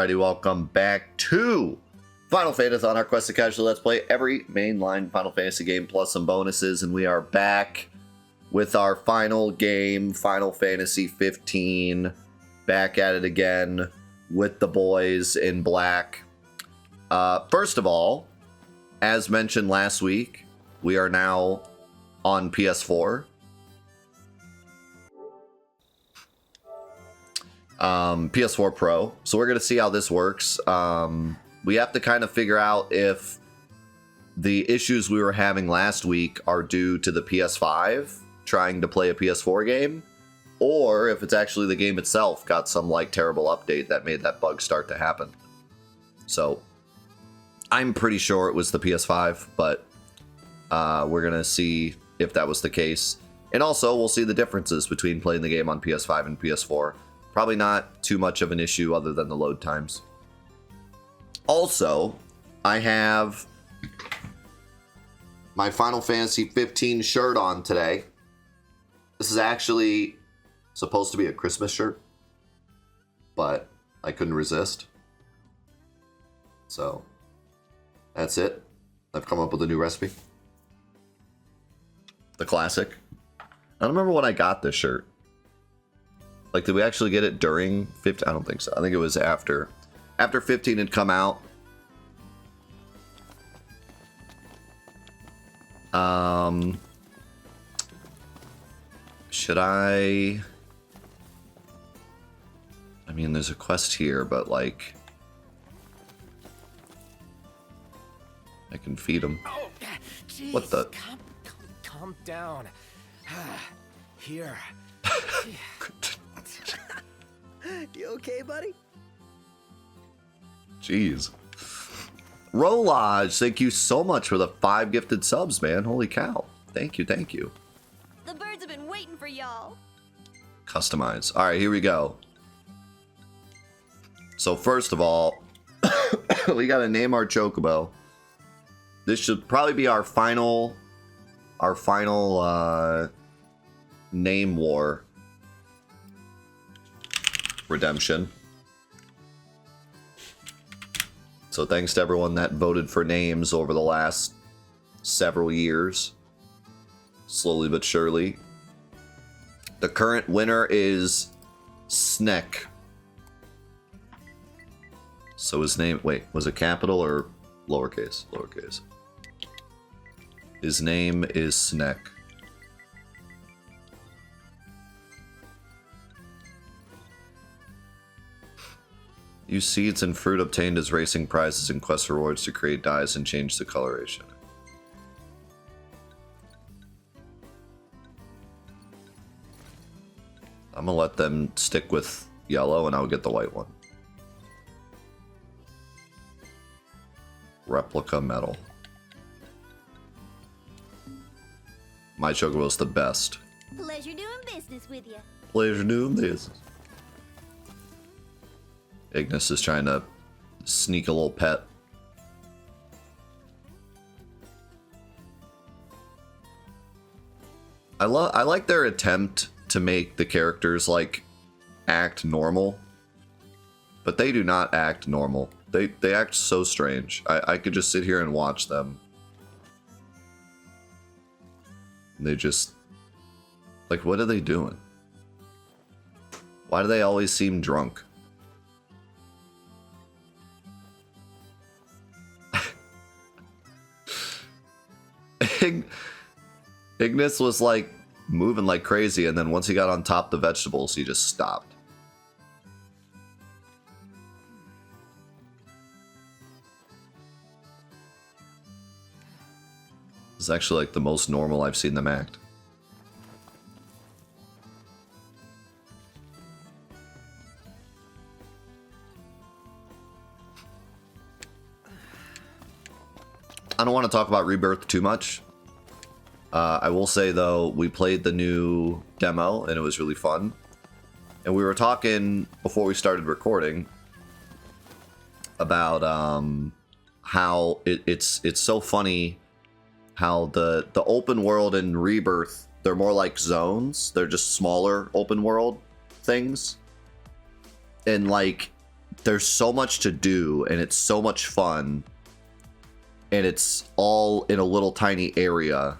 Alrighty, welcome back to Final Fantathon, our quest to casually let's play every mainline Final Fantasy game plus some bonuses, and we are back with our final game, Final Fantasy 15. Back at it again with the boys in black. First of all, as mentioned last week, we are now on PS4. PS4 Pro. So we're going to see how this works. We have to kind of figure out if the issues we were having last week are due to the PS5 trying to play a PS4 game, or if it's actually the game itself got some like terrible update that made that bug start to happen. So I'm pretty sure it was the PS5, but we're going to see if that was the case. And also we'll see the differences between playing the game on PS5 and PS4. Probably not too much of an issue other than the load times. Also, I have my Final Fantasy 15 shirt on today. This is actually supposed to be a Christmas shirt, but I couldn't resist. So, that's it. I've come up with a new recipe. The classic. I don't remember when I got this shirt. Like, did we actually get it during 15? I don't think so. I think it was after 15 had come out. Should I mean, there's a quest here, but like, I can feed him. Oh, geez, What the? Calm down. Here. You okay, buddy? Jeez. Rolage, thank you so much for the 5 gifted subs, man. Holy cow. Thank you, thank you. The birds have been waiting for y'all. Customize. All right, here we go. So first of all, we got to name our chocobo. This should probably be our final name war redemption. So thanks to everyone that voted for names over the last several years. Slowly but surely. The current winner is Snek. So his name, wait, was it capital or lowercase? Lowercase. His name is Snek. Use seeds and fruit obtained as racing prizes and quest rewards to create dyes and change the coloration. I'm gonna let them stick with yellow and I'll get the white one. Replica metal. My chocobo's the best. Pleasure doing business with you. Pleasure doing this. Ignis is trying to sneak a little pet. I like their attempt to make the characters like act normal, but they do not act normal. They act so strange. I could just sit here and watch them. They just, like, what are they doing? Why do they always seem drunk? Ignis was like moving like crazy, and then once he got on top of the vegetables, he just stopped. It's actually like the most normal I've seen them act. I don't want to talk about Rebirth too much. I will say, though, we played the new demo, and it was really fun. And we were talking, before we started recording, about how it's so funny how the open world in Rebirth, they're more like zones. They're just smaller open world things. And, like, there's so much to do and it's so much fun and it's all in a little tiny area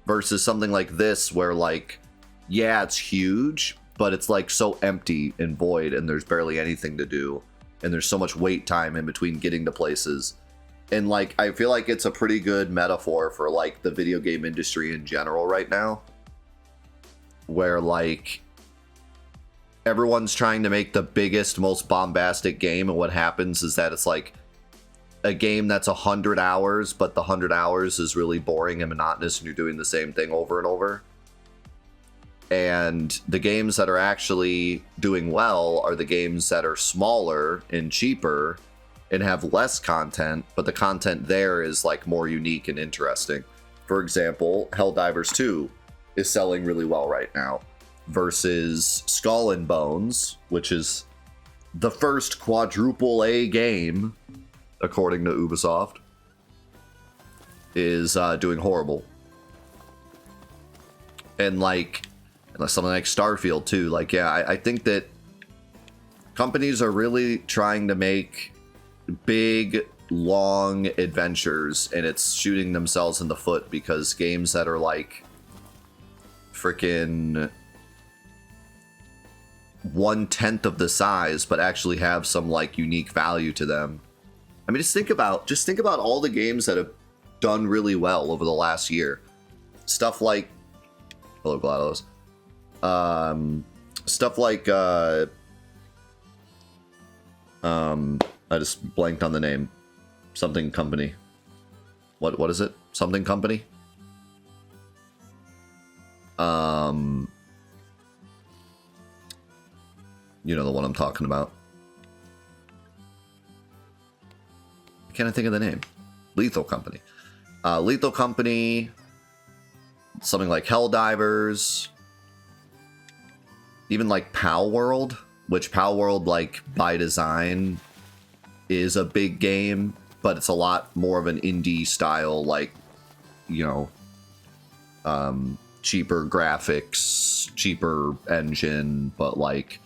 versus something like this where like, yeah, it's huge, but it's like so empty and void and there's barely anything to do. And there's so much wait time in between getting to places. And like, I feel like it's a pretty good metaphor for like the video game industry in general right now. Where like, everyone's trying to make the biggest, most bombastic game, and what happens is that it's like a game that's 100 hours, but the 100 hours is really boring and monotonous, and you're doing the same thing over and over. And the games that are actually doing well are the games that are smaller and cheaper and have less content, but the content there is like more unique and interesting. For example, Helldivers 2 is selling really well right now. Versus Skull and Bones, which is the first quadruple A game, according to Ubisoft, is doing horrible. And like, something like Starfield too. Like, yeah, I think that companies are really trying to make big, long adventures, and it's shooting themselves in the foot because games that are like freaking 1/10 of the size but actually have some like unique value to them. I mean, just think about all the games that have done really well over the last year. Stuff like, hello GLaDOS. Stuff like I just blanked on the name. Something company. What is it? Something company? You know the one I'm talking about. Can't I think of the name? Lethal Company. Lethal Company. Something like Helldivers. Even like Pal World, which Pal World, like by design, is a big game, but it's a lot more of an indie style, like, you know, cheaper graphics, cheaper engine, but like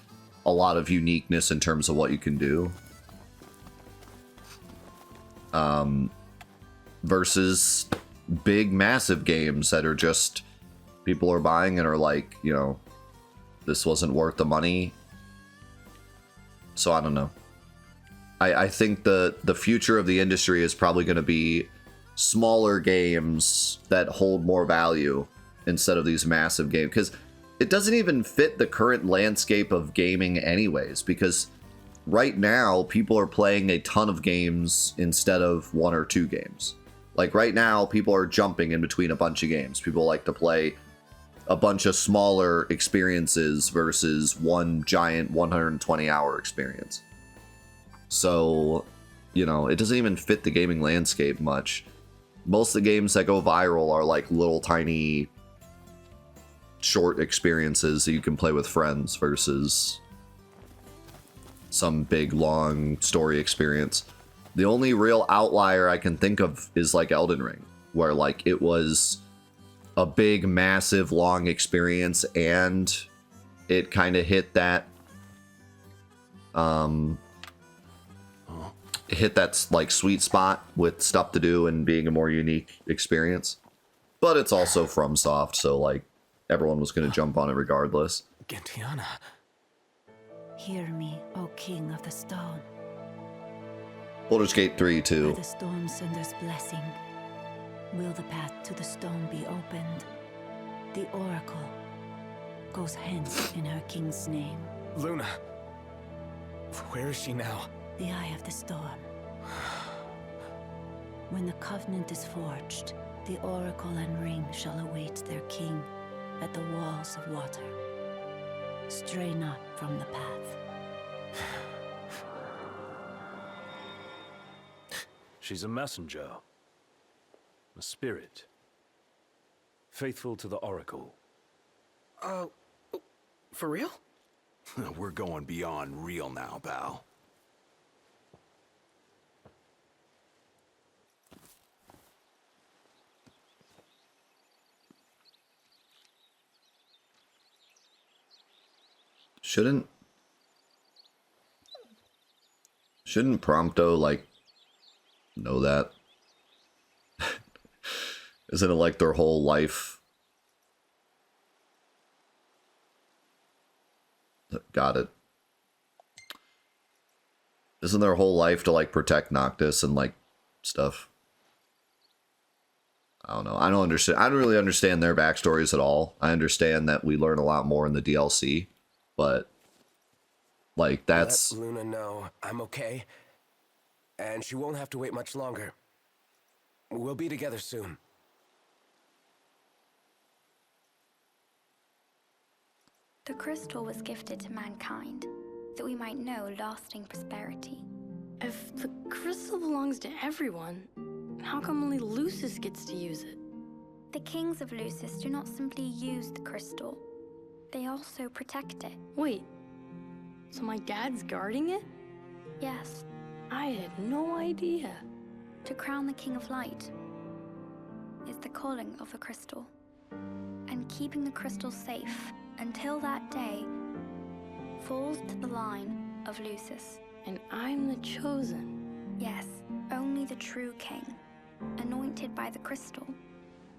a lot of uniqueness in terms of what you can do. Versus big, massive games that are just people are buying and are like, you know, this wasn't worth the money. So I don't know. I think the future of the industry is probably going to be smaller games that hold more value instead of these massive games, because it doesn't even fit the current landscape of gaming anyways, because right now people are playing a ton of games instead of one or two games. Like right now people are jumping in between a bunch of games. People like to play a bunch of smaller experiences versus one giant 120-hour experience. So, you know, it doesn't even fit the gaming landscape much. Most of the games that go viral are like little tiny short experiences that you can play with friends versus some big long story experience. The only real outlier I can think of is like Elden Ring, where like it was a big, massive, long experience, and it kind of hit that like sweet spot with stuff to do and being a more unique experience. But it's also FromSoft, so like everyone was going to jump on it regardless. Gentiana. Hear me, O King of the Stone. Baldur's Gate 3 By too. the Stormsender's blessing, will the path to the stone be opened? The Oracle goes hence in her king's name. Luna. Where is she now? The eye of the storm. When the covenant is forged, the Oracle and ring shall await their king at the walls of water. Stray not from the path. She's a messenger. A spirit. Faithful to the Oracle. For real? We're going beyond real now, pal. Shouldn't Shouldn't Prompto, like, know that? Isn't it like their whole life? Got it. Isn't their whole life to, like, protect Noctis and, like, stuff? I don't know. I don't understand. I don't really understand their backstories at all. I understand that we learn a lot more in the DLC, but, like, that's... Let Luna know I'm okay, and she won't have to wait much longer. We'll be together soon. The crystal was gifted to mankind, that we might know lasting prosperity. If the crystal belongs to everyone, how come only Lucis gets to use it? The kings of Lucis do not simply use the crystal, they also protect it. Wait, so my dad's guarding it? Yes, I had no idea. to crown the King of Light is the calling of the crystal, and keeping the crystal safe until that day falls to the line of Lucis. And I'm the chosen. Yes, only the true king, anointed by the crystal,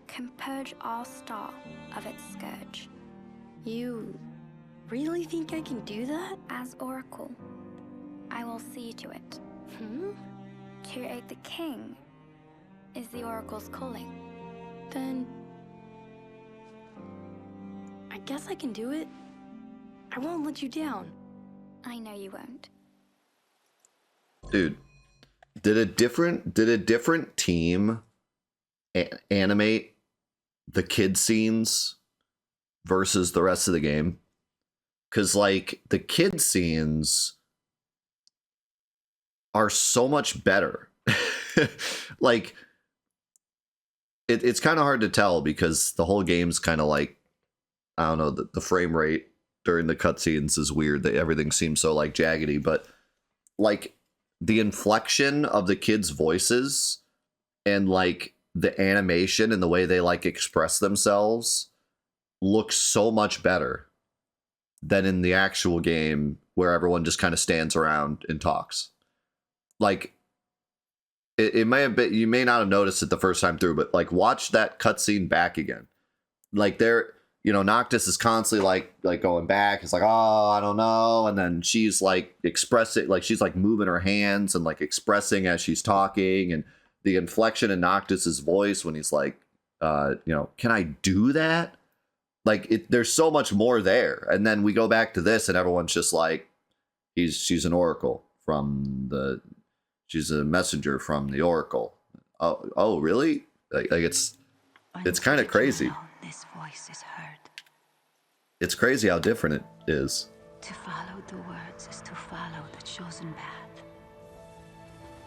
can purge our star of its scourge. You really think I can do that? As Oracle, I will see to it. To aid the king is the Oracle's calling. Then I guess I can do it. I won't let you down. I know you won't. Dude, did a different team animate the kid scenes versus the rest of the game? Because, like, the kid scenes are so much better. Like, it's kind of hard to tell because the whole game's kind of like, I don't know, the frame rate during the cutscenes is weird. That everything seems so, like, jaggedy, but, like, the inflection of the kids' voices and, like, the animation and the way they, like, express themselves looks so much better than in the actual game where everyone just kind of stands around and talks. Like, it may have been, you may not have noticed it the first time through, but, like, watch that cutscene back again. Like, there, you know, Noctis is constantly like going back. It's like, oh, I don't know. And then she's like expressing, like, she's like moving her hands and like expressing as she's talking, and the inflection in Noctis's voice when he's like, you know, can I do that? Like, there's so much more there. And then we go back to this and everyone's just like, she's an oracle she's a messenger from the Oracle. Oh, really? Like it's kind of crazy. This voice is heard. It's crazy how different it is. To follow the words is to follow the chosen path.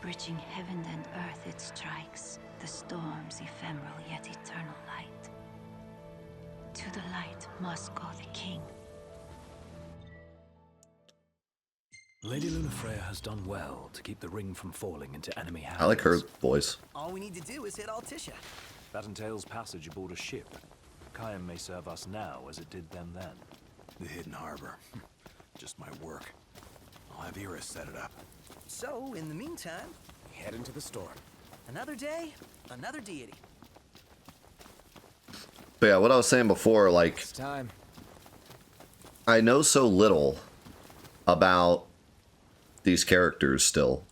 Bridging heaven and earth it strikes, the storm's ephemeral yet eternal light. To the light must go the king. Lady Lunafreya has done well to keep the ring from falling into enemy hands. I like her voice. All we need to do is hit Altissia. That entails passage aboard a ship. Khaim may serve us now as it did them then. The hidden harbor. Just my work. I'll have Iris set it up. So, in the meantime, Head into the storm. another day, another deity. But yeah, what I was saying before, like, It's time. I know so little about these characters still.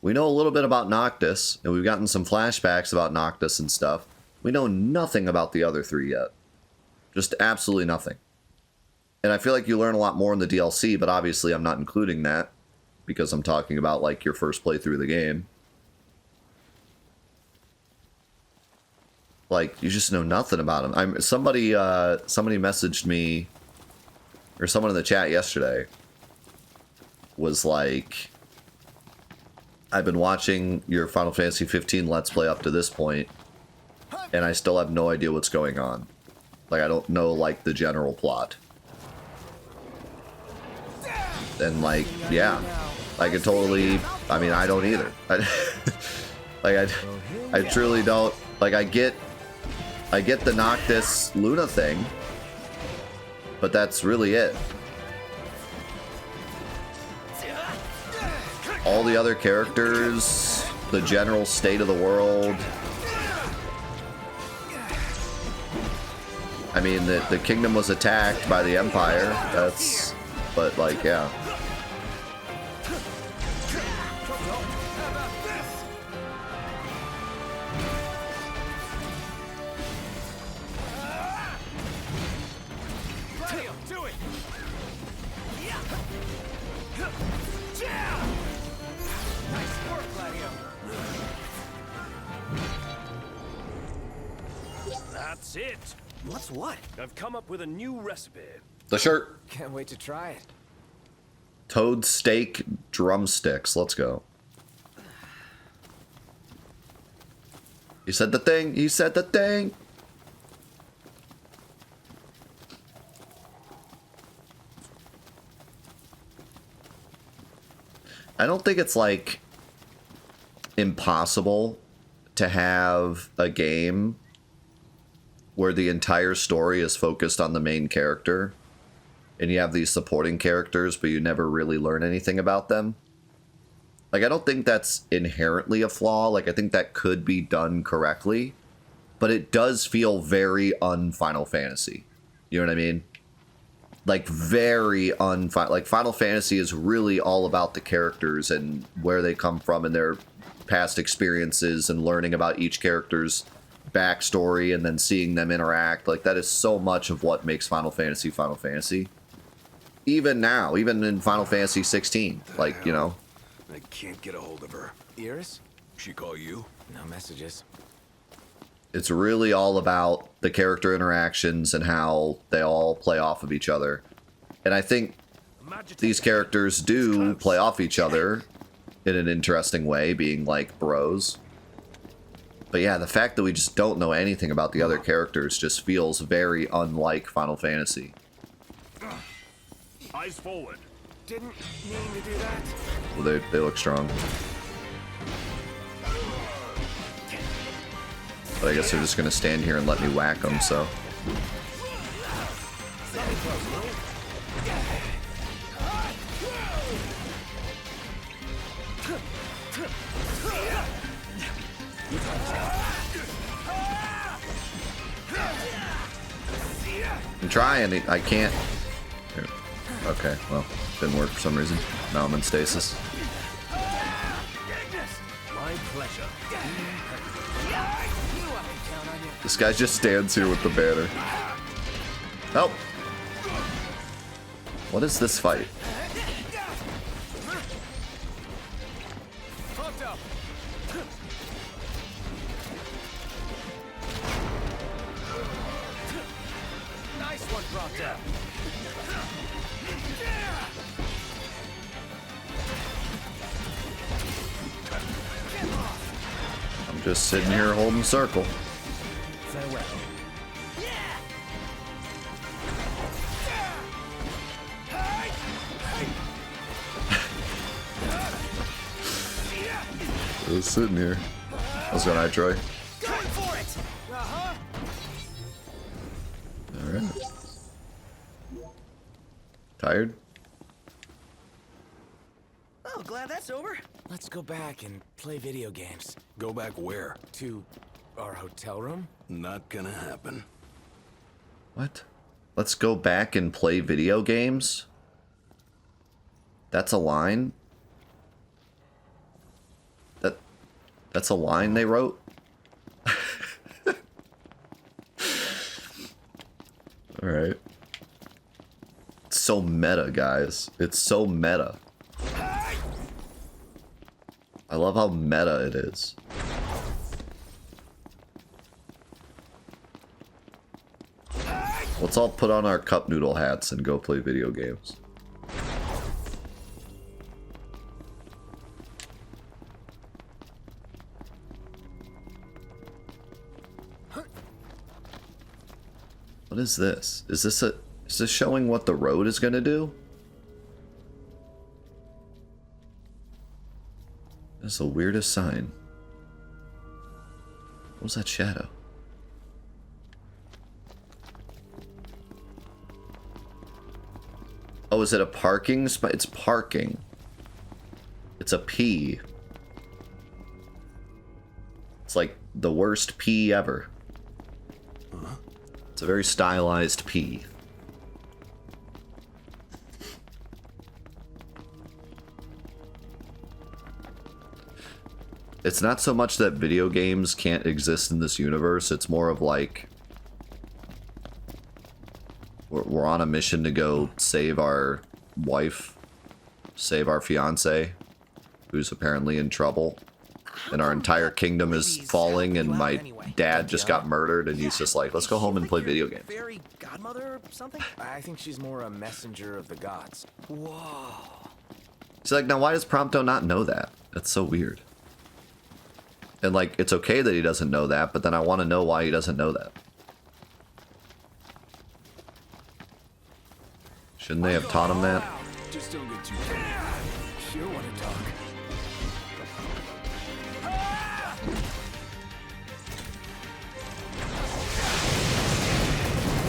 We know a little bit about Noctis, and we've gotten some flashbacks about Noctis and stuff. We know nothing about the other three yet. Just absolutely nothing. And I feel like you learn a lot more in the DLC, but obviously I'm not including that because I'm talking about, like, your first playthrough of the game. Like, you just know nothing about him. Somebody messaged me, or someone in the chat yesterday was like, I've been watching your Final Fantasy 15 Let's Play up to this point, and I still have no idea what's going on. Like, I don't know, like, the general plot. And, like, yeah. I could totally... I mean, I don't either. I truly don't... Like, I get the Noctis Luna thing, but that's really it. all the other characters, the general state of the world. I mean, the kingdom was attacked by the Empire. That's, but like, yeah. That's it. What's what? I've come up with a new recipe. The shirt. Can't wait to try it. Toad steak drumsticks. Let's go. He said the thing. He said the thing. I don't think it's like impossible to have a game where the entire story is focused on the main character and you have these supporting characters but you never really learn anything about them. Like, I don't think that's inherently a flaw. Like, I think that could be done correctly, but it does feel very un-Final Fantasy. You know what I mean? Like, very like, Final Fantasy is really all about the characters and where they come from and their past experiences and learning about each character's backstory and then seeing them interact. Like, that is so much of what makes Final Fantasy Final Fantasy. Even now, even in Final Fantasy 16, like, you know. I can't get a hold of her. Iris? She call you? No messages. It's really all about the character interactions and how they all play off of each other. And I think these characters do play off each other in an interesting way, being like bros. But yeah, the fact that we just don't know anything about the other characters just feels very unlike Final Fantasy. Eyes forward. Didn't mean to do that. Well, they look strong. But I guess they're just gonna stand here and let me whack them, so. I'm trying, I can't. Here. Okay, well, didn't work for some reason. Now I'm in stasis. My pleasure. This guy just stands here with the banner. Oh! What is this fight? Nice one, Proctor. I'm just sitting here holding circle. Farewell. Just sitting here. How's it going, Troy? Going for it. Alright. Tired? Oh, glad that's over. Let's go back and play video games. Go back where? To our hotel room? Not gonna happen. What? Let's go back and play video games? That's a line? That's a line they wrote? Alright. It's so meta, guys. It's so meta. I love how meta it is. Let's all put on our cup noodle hats and go play video games. What is this? Is this showing what the road is gonna do? That's the weirdest sign. What was that shadow? Oh, is it a parking spot? It's parking. It's a P. It's like the worst P ever. It's a very stylized P. It's not so much that video games can't exist in this universe, it's more of like we're on a mission to go save our wife, save our fiance, who's apparently in trouble, and our entire kingdom is falling, and my dad just got murdered, and he's just like, let's go home and play video games. Fairy godmother or something? I think she's more a messenger of the gods. Whoa. He's like, now why does Prompto not know that? That's so weird. And like, it's okay that he doesn't know that, but then I want to know why he doesn't know that. Shouldn't they have taught him that? Just don't get too carried. Sure want to talk.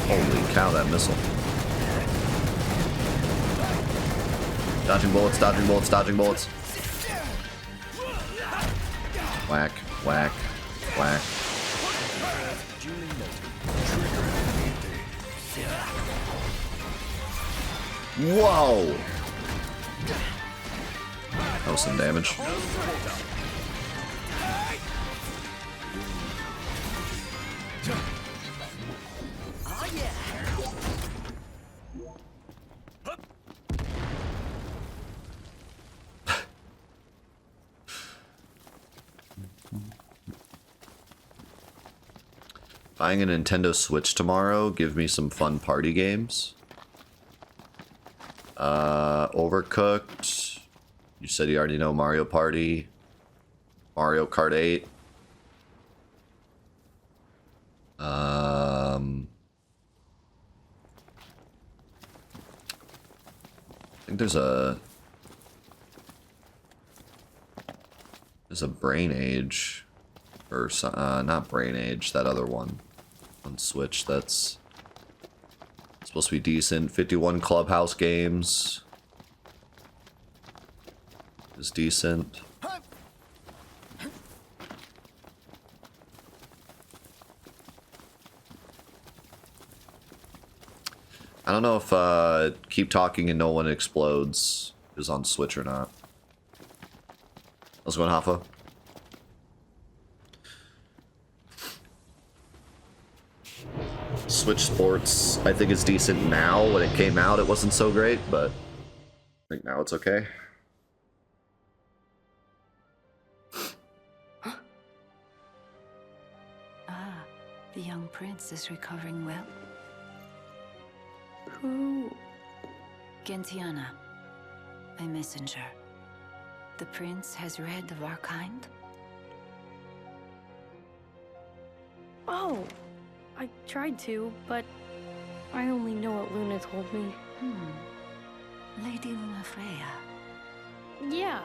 Holy cow, that missile. Dodging bullets, dodging bullets, dodging bullets. Whack, whack, whack. Whoa! That was some damage. Buying a Nintendo Switch tomorrow, give me some fun party games. Overcooked. You said you already know Mario Party. Mario Kart 8. I think there's a Brain Age, or not Brain Age, that other one on Switch that's supposed to be decent. 51 Clubhouse Games is decent. I don't know if Keep Talking and No One Explodes is on Switch or not. How's it going, Hoffa? Switch Sports, I think, is decent now. When it came out, it wasn't so great, but I think now it's okay. Ah, the young prince is recovering well. Who? Gentiana, my messenger. The prince has read of our kind. Oh, I tried to, but I only know what Luna told me. Lady Luna Freya. Yeah,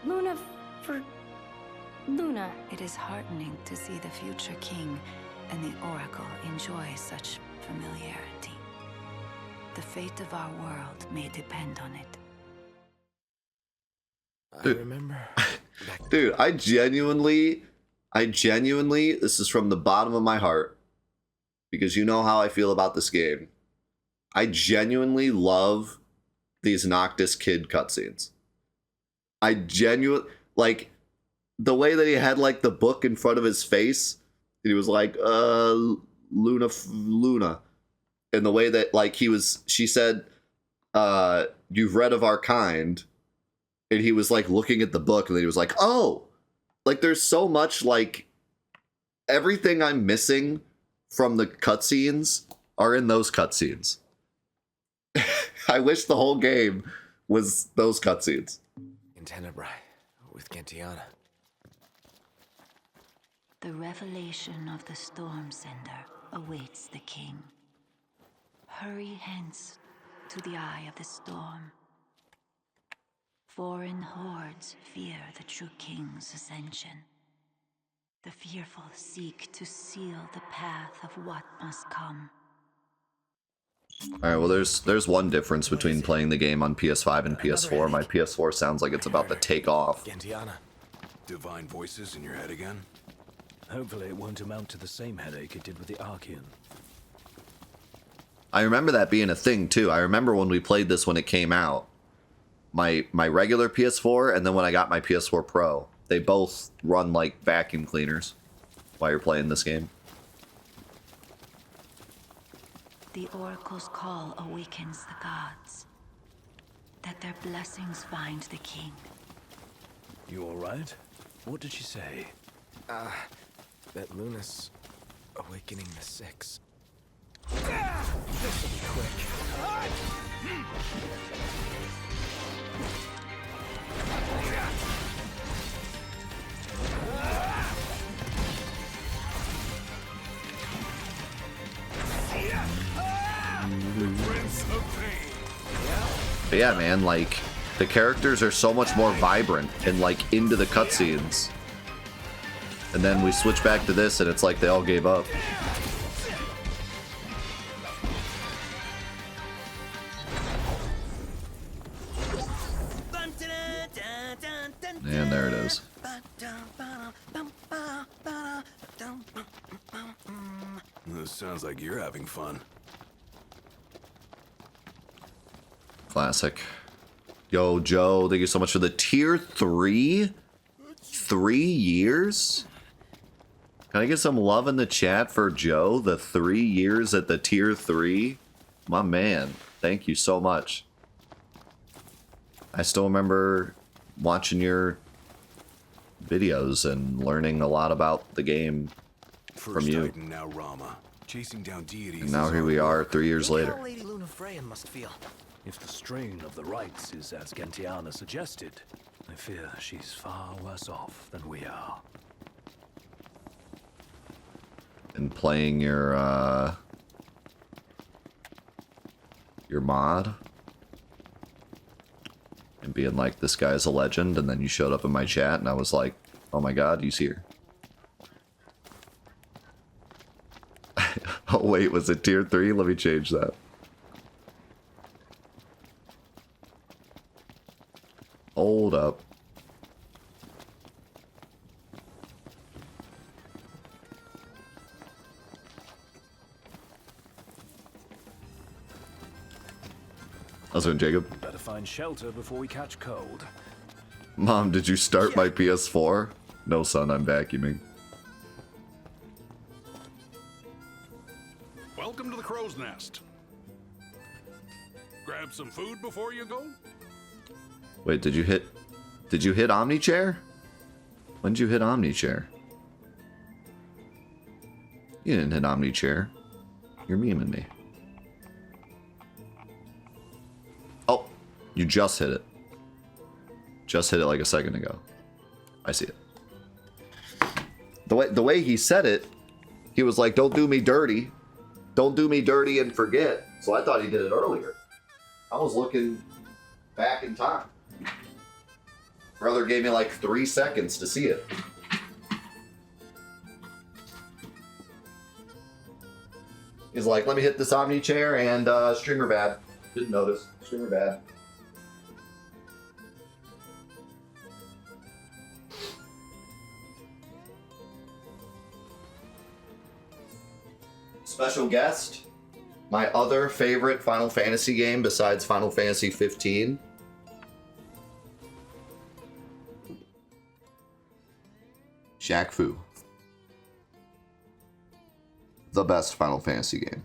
Luna for Luna. It is heartening to see the future king and the Oracle enjoy such familiarity. The fate of our world may depend on it. I remember. Dude, I genuinely, this is from the bottom of my heart, because you know how I feel about this game. I genuinely love these Noctis Kid cutscenes. I genuinely, like, the way that he had, like, the book in front of his face, and he was like, Luna. And the way that, like, she said, you've read of our kind, and he was, like, looking at the book, and then he was like, oh! Like, there's so much, like, everything I'm missing from the cutscenes are in those cutscenes. I wish the whole game was those cutscenes. In Tenebrae, with Gentiana. The revelation of the Storm Sender awaits the king. Hurry hence to the eye of the storm. Foreign hordes fear the true king's ascension. The fearful seek to seal the path of what must come. All right, well, there's one difference between playing the game on PS5 and PS4. My PS4 sounds like it's about to take off. Gentiana. Divine voices in your head again? Hopefully it won't amount to the same headache it did with the Archean. I remember that being a thing too. I remember when we played this when it came out. My regular PS4 and then when I got my PS4 Pro, they both run like vacuum cleaners while you're playing this game. The oracle's call awakens the gods, that their blessings find the king. You alright? What did she say? That Luna's awakening the six. This'll be quick. But yeah, man, like, the characters are so much more vibrant and, like, into the cutscenes. And then we switch back to this, and it's like they all gave up. And there it is. This sounds like you're having fun. Classic. Yo, Joe, thank you so much for the tier 3. 3 years? Can I get some love in the chat for Joe? The 3 years at the tier 3? My man, thank you so much. I still remember watching your videos and learning a lot about the game from you. Titan, now Rama. Chasing down deities. And now here we are 3 years Look later. how Lady Lunafreya must feel. If the strain of the rites is as Gentiana suggested, I fear she's far worse off than we are. And playing your mod and being like, this guy's a legend, and then you showed up in my chat and I was like, oh my god, he's here. Oh wait, was it tier 3? Let me change that. Hold up. How's it going, Jacob? Better find shelter before we catch cold. Mom, did you start my PS4? No, son, I'm vacuuming. Welcome to the crow's nest. Grab some food before you go. Wait, did you hit Omnichair? When did you hit Omnichair? You didn't hit Omnichair. You're memeing me. Oh, you just hit it. Just hit it like a second ago. I see it. The way he said it, he was like, don't do me dirty. Don't do me dirty and forget. So I thought he did it earlier. I was looking back in time. Brother gave me like 3 seconds to see it. He's like, let me hit this Omni chair and streamer bad. Didn't notice. Streamer bad. Special guest, my other favorite Final Fantasy game besides Final Fantasy 15. Shaq Fu. The best Final Fantasy game.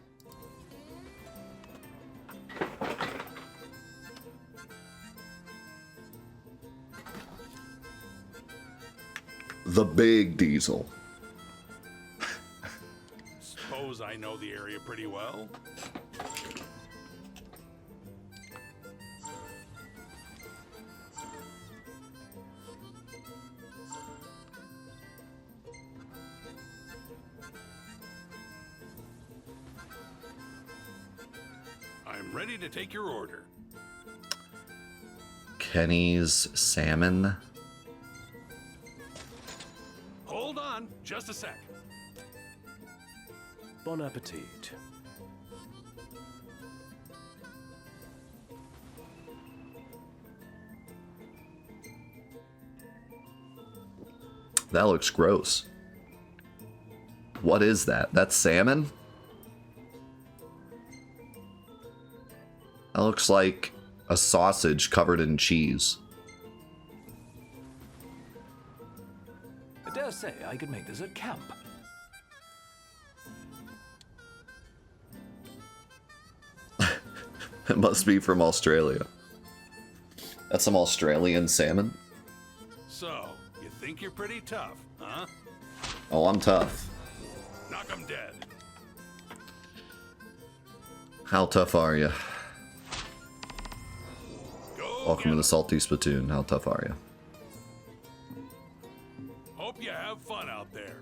The Big Diesel. Suppose I know the area pretty well. I'm ready to take your order. Kenny's Salmon. Hold on, just a sec. Bon appetit. That looks gross. What is that? That's salmon? That looks like a sausage covered in cheese. I dare say I could make this at camp. It must be from Australia. That's some Australian salmon. So, you think you're pretty tough, huh? Oh, I'm tough. Knock 'em dead. How tough are you? Go Welcome to get the Salty Spittoon. How tough are you? 'em. Hope you have fun out there.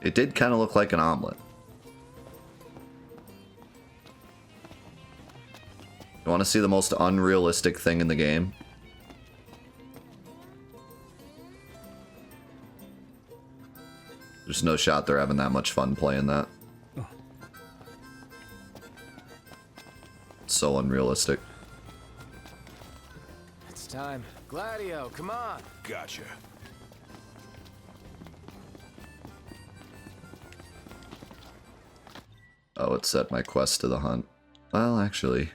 It did kind of look like an omelet. You want to see the most unrealistic thing in the game? There's no shot they're having that much fun playing that. It's so unrealistic. It's time. Gladio, come on. Gotcha. Oh, it set my quest to the hunt. Well, actually...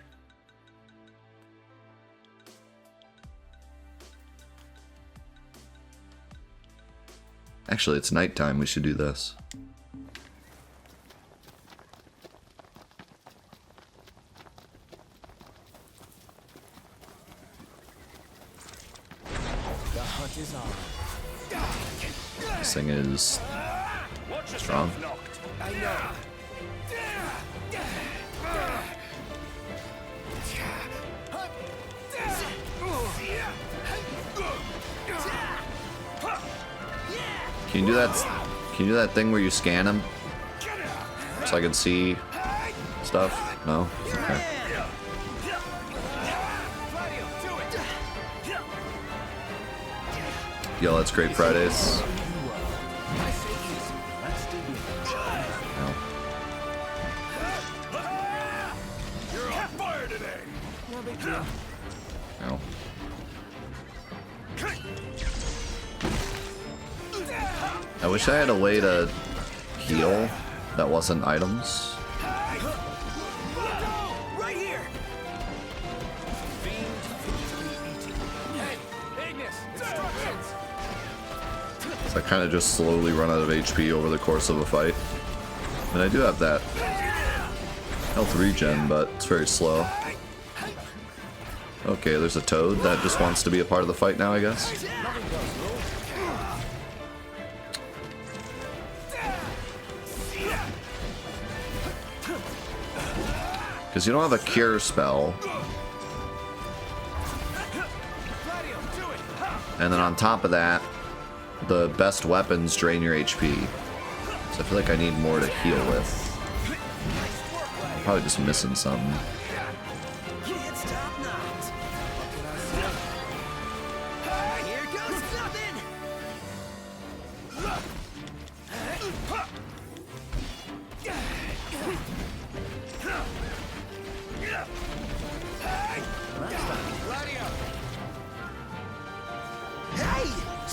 Actually, it's nighttime. We should do this. The hunt is on. This thing is strong. I know. Can you do that? Can you do that thing where you scan them so I can see stuff? No. Okay. Yo, that's Great Fridays. No. You're on fire today. No big deal. No. I wish I had a way to heal that wasn't items. Right here. Hey, Ignis, instructions. So I kind of just slowly run out of HP over the course of a fight. And I do have that health regen, but it's very slow. Okay, there's a toad that just wants to be a part of the fight now, I guess. Because you don't have a cure spell. And then on top of that, the best weapons drain your HP. So I feel like I need more to heal with. I'm probably just missing something. Can't stop now. Here goes nothing. Hey!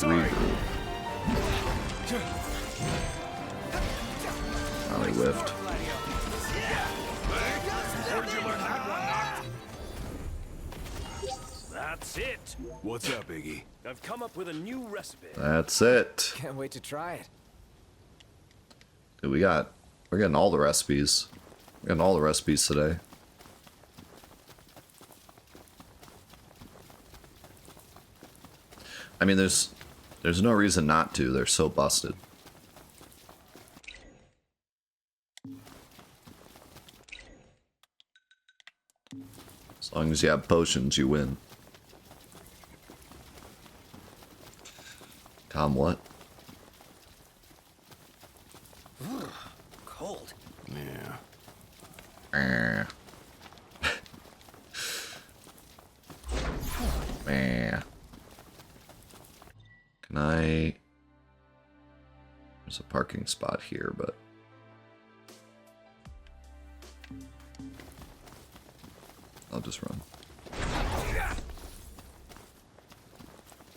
Regroup. Finally whiffed. That's it. What's up, Iggy? I've come up with a new recipe. That's it. Can't wait to try it. Dude, we're getting all the recipes. We're getting all the recipes today. I mean, there's no reason not to. They're so busted. As long as you have potions, you win. Tom, what? Cold. Yeah. Man. Can I... There's a parking spot here, but... I'll just run.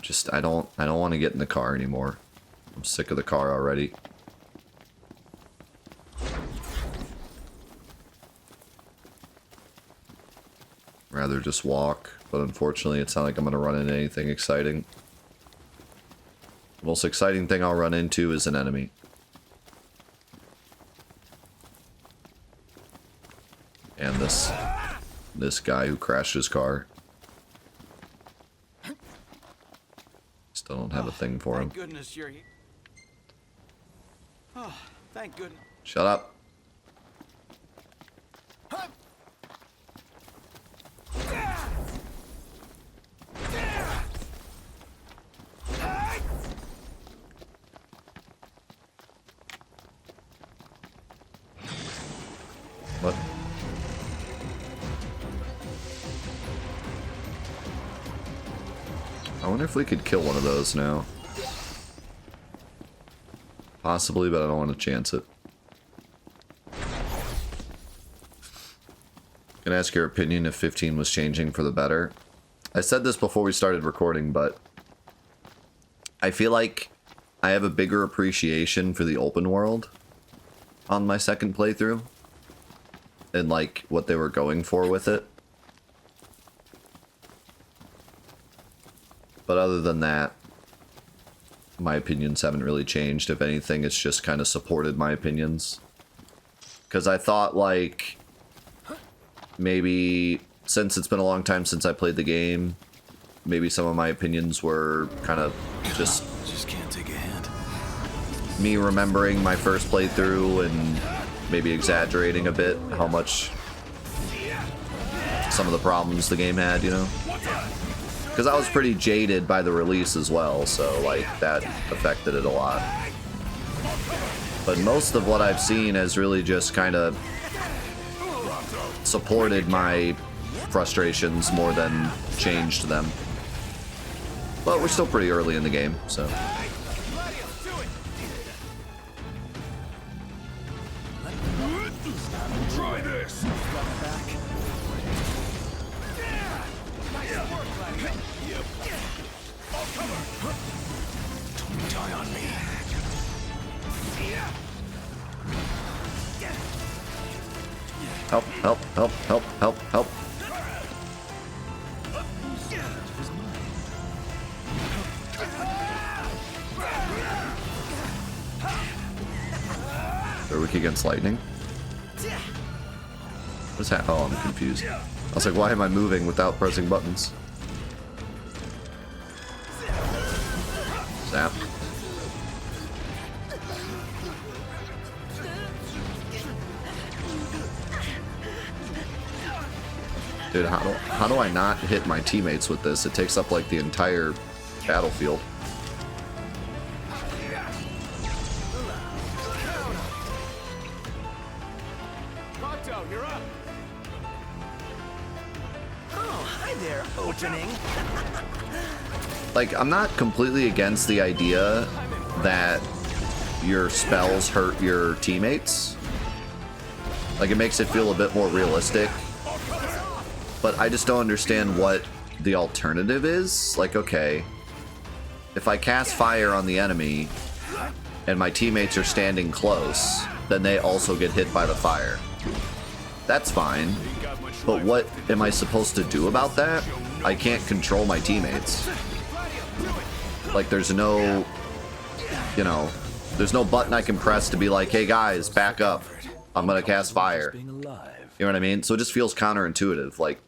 Just, I don't want to get in the car anymore. I'm sick of the car already. Rather just walk, but unfortunately it's not like I'm going to run into anything exciting. The most exciting thing I'll run into is an enemy. And this guy who crashed his car. Still don't have a thing for him. Thank goodness you're here. Oh, thank goodness. Shut up. What? I wonder if we could kill one of those now. Possibly, but I don't want to chance it. Can I ask your opinion if 15 was changing for the better? I said this before we started recording, but I feel like I have a bigger appreciation for the open world on my second playthrough and like what they were going for with it. But other than that, my opinions haven't really changed. If anything, it's just kind of supported my opinions. Because I thought, like, maybe since it's been a long time since I played the game, maybe some of my opinions were kind of just can't take a hint. me remembering my first playthrough and maybe exaggerating a bit how much some of the problems the game had, you know? Because I was pretty jaded by the release as well, so like that affected it a lot. But most of what I've seen has really just kind of supported my frustrations more than changed them. But we're still pretty early in the game, so. Try this. Don't die on me. Help, help, help, help, help, help. They're weak against lightning? What's that? Oh, I'm confused. I was like, why am I moving without pressing buttons? Zap. Dude, how do I not hit my teammates with this? It takes up like the entire battlefield. You're up. Oh, hi there, opening. Like, I'm not completely against the idea that your spells hurt your teammates. Like, it makes it feel a bit more realistic. But I just don't understand what the alternative is. Like, okay, if I cast fire on the enemy and my teammates are standing close, then they also get hit by the fire. That's fine. But what am I supposed to do about that? I can't control my teammates. Like, there's no, you know, there's no button I can press to be like, hey guys, back up. I'm gonna cast fire. You know what I mean? So it just feels counterintuitive. Like,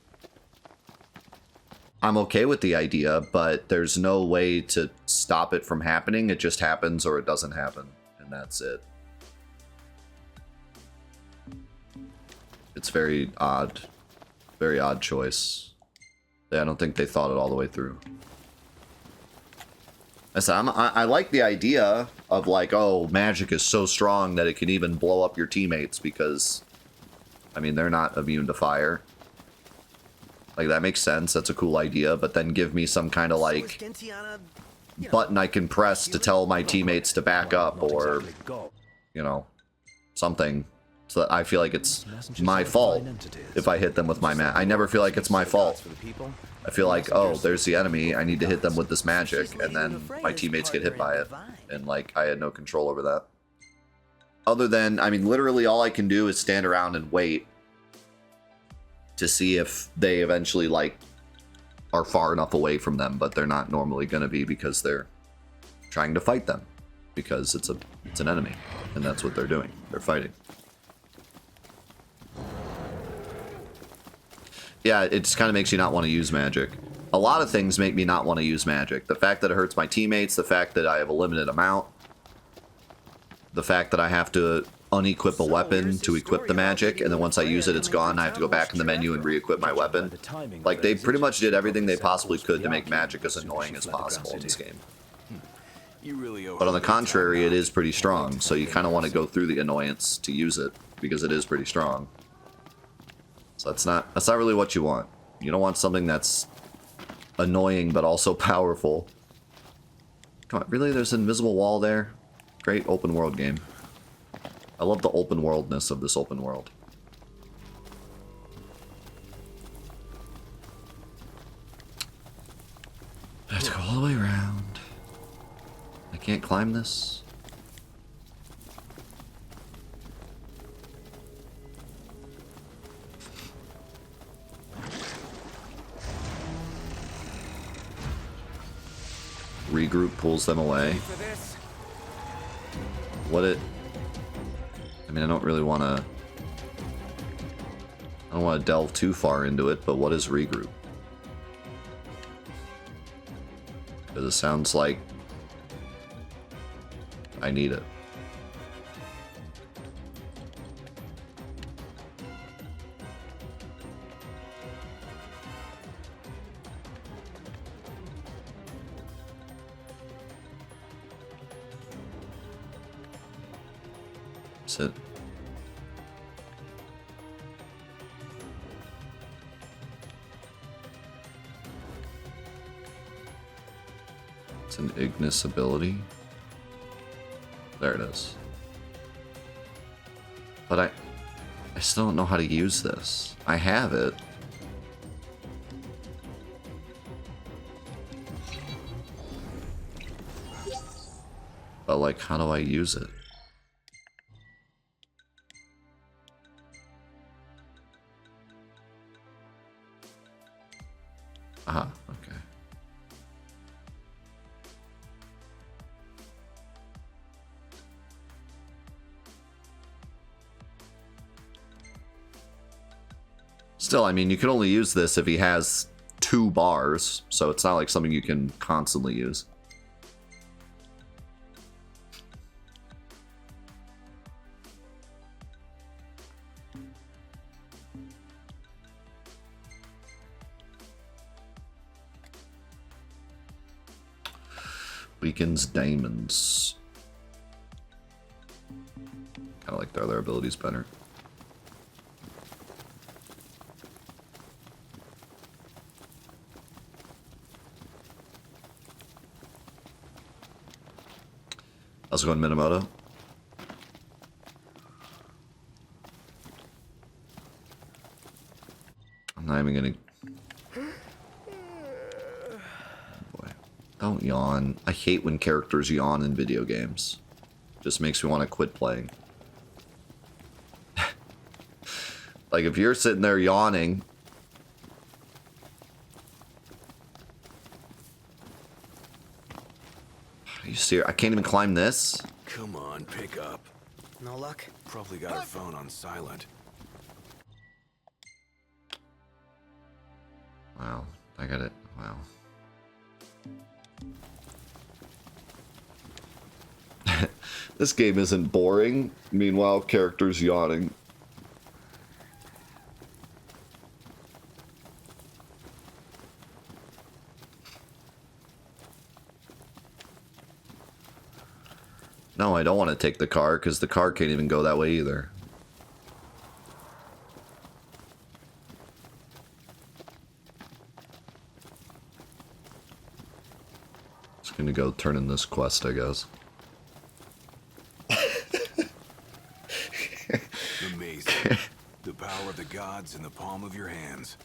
I'm okay with the idea, but there's no way to stop it from happening. It just happens or it doesn't happen. And that's it. It's very odd choice. Yeah, I don't think they thought it all the way through. I said, I like the idea of like, oh, magic is so strong that it can even blow up your teammates because, I mean, they're not immune to fire. Like, that makes sense. That's a cool idea. But then give me some kind of like button I can press to tell my teammates to back up or, you know, something. So that I feel like it's my fault if I hit them with my I never feel like it's my fault. I feel like, oh, there's the enemy, I need to hit them with this magic, and then my teammates get hit by it. And, like, I had no control over that. Other than, I mean, literally all I can do is stand around and wait to see if they eventually, like, are far enough away from them, but they're not normally going to be because they're trying to fight them. Because it's an enemy, and that's what they're doing. They're fighting. Yeah, it just kind of makes you not want to use magic. A lot of things make me not want to use magic. The fact that it hurts my teammates, the fact that I have a limited amount, the fact that I have to unequip a weapon to equip the magic, and then once I use it, it's gone. I have to go back in the menu and re-equip my weapon. Like, they pretty much did everything they possibly could to make magic as annoying as possible in this game. But on the contrary, it is pretty strong, so you kind of want to go through the annoyance to use it, because it is pretty strong. So that's not really what you want. You don't want something that's annoying but also powerful. Come on, really? There's an invisible wall there? Great open world game. I love the open worldness of this open world. I have to go all the way around. I can't climb this. Regroup pulls them away. What it... I mean, I don't really want to... I don't want to delve too far into it, but what is regroup? Because it sounds like I need it. It. It's an Ignis ability. There it is. But I still don't know how to use this. I have it. But like, how do I use it? Aha, okay. Still, I mean, you can only use this if he has 2 bars, so it's not like something you can constantly use. Weakens daemons. Kind of like their other abilities better. How's it going, Minamoto? I'm not even gonna... Don't yawn. I hate when characters yawn in video games. Just makes me want to quit playing. Like, if you're sitting there yawning... Are you serious? I can't even climb this? Come on, pick up. No luck? Probably got her phone on silent. Wow. I got it. Wow. This game isn't boring. Meanwhile, characters yawning. No, I don't want to take the car, because the car can't even go that way either. Just gonna go turn in this quest, I guess. The gods in the palm of your hands.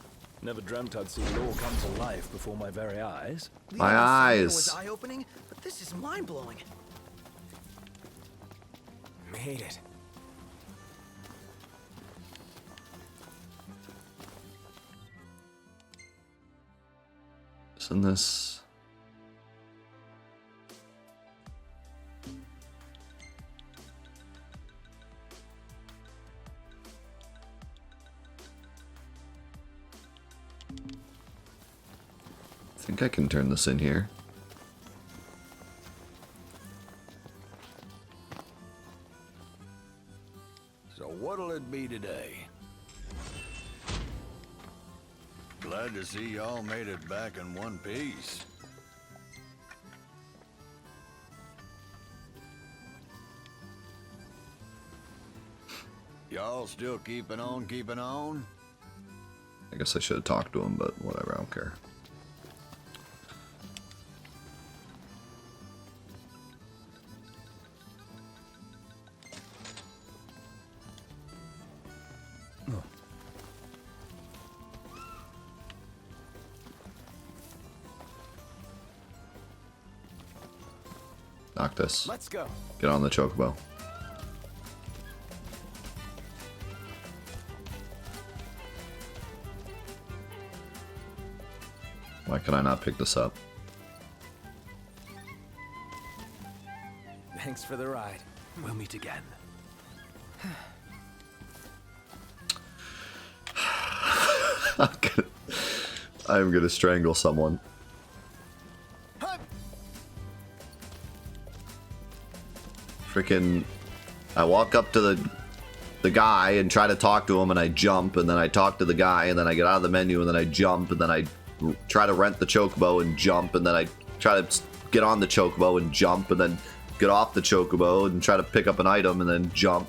Never dreamt I'd see it all come to life before my very eyes. My eyes. was eye-opening, but this is mind-blowing. Made it. Isn't this? I think I can turn this in here. So what'll it be today? Glad to see y'all made it back in one piece. Y'all still keeping on, keeping on? I guess I should have talked to him, but whatever, I don't care. Knock this. Let's go. Get on the chocobo. Why can I not pick this up? Thanks for the ride. We'll meet again. I'm gonna strangle someone. Freaking, I walk up to the guy and try to talk to him, and I jump, and then I talk to the guy, and then I get out of the menu, and then I jump, and then I try to rent the chocobo and jump, and then I try to get on the chocobo and jump, and then get off the chocobo and try to pick up an item and then jump.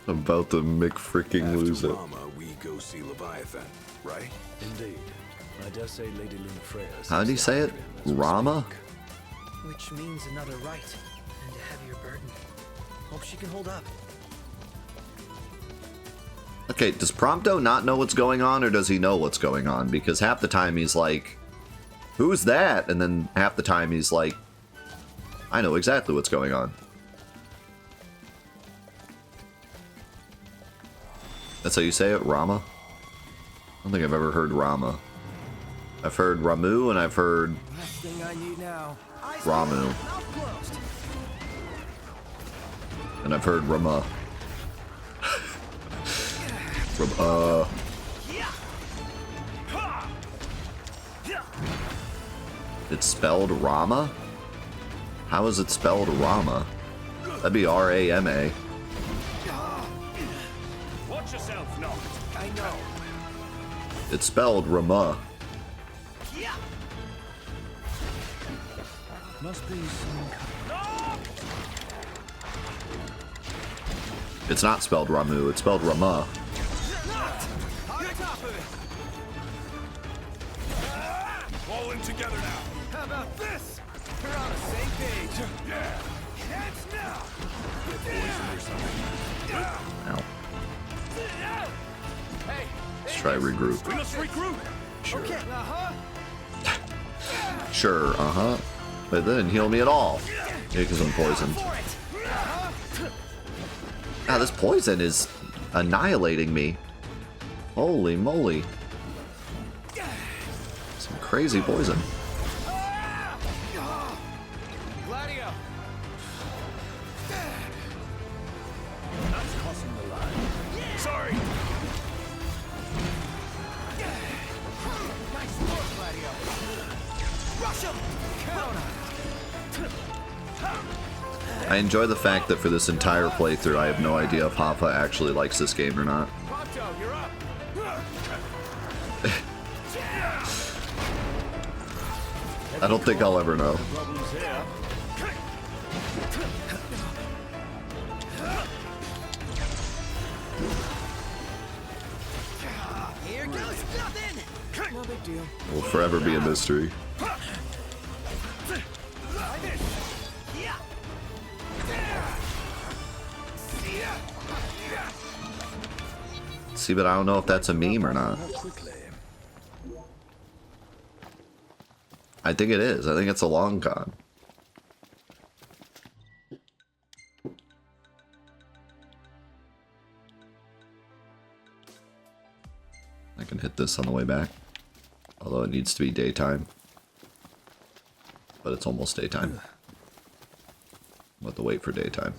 About to freaking lose it. Mama, we go see Leviathan, right? Indeed. I dare say Lady Luna Freya. How did he say it? Rama? Which means another right and a heavier burden. Hope she can hold up. Okay, does Prompto not know what's going on, or does he know what's going on? Because half the time he's like, who's that? And then half the time he's like, I know exactly what's going on. That's how you say it? Rama? I don't think I've ever heard Rama. I've heard Ramu, and I've heard Last thing I need now. Ramu. And I've heard Rama. It's spelled Rama? How is it spelled Rama? That'd be R-A-M-A. Watch yourself, no. I know. It's spelled Rama. Must be some... It's not spelled Ramu, it's spelled Rama. All in together now. How about this? We're on the same page. Yeah. Catch now. Ow. Hey. Let's try regroup. We must regroup. Sure. Okay. Sure, uh-huh. But that didn't heal me at all. Maybe because I'm poisoned. Ah, this poison is annihilating me. Holy moly. Some crazy poison. Gladio. That's crossing the line. Sorry. Nice work, Gladio. Rush him. Count on it. I enjoy the fact that for this entire playthrough, I have no idea if Hapa actually likes this game or not. Ponto, you're up. I don't think I'll ever know. Problems here. Here goes nothing! No big deal. Will forever be a mystery. See, but I don't know if that's a meme or not. I think it is. I think it's a long con. I can hit this on the way back. Although it needs to be daytime. But it's almost daytime. We'll have to wait for daytime.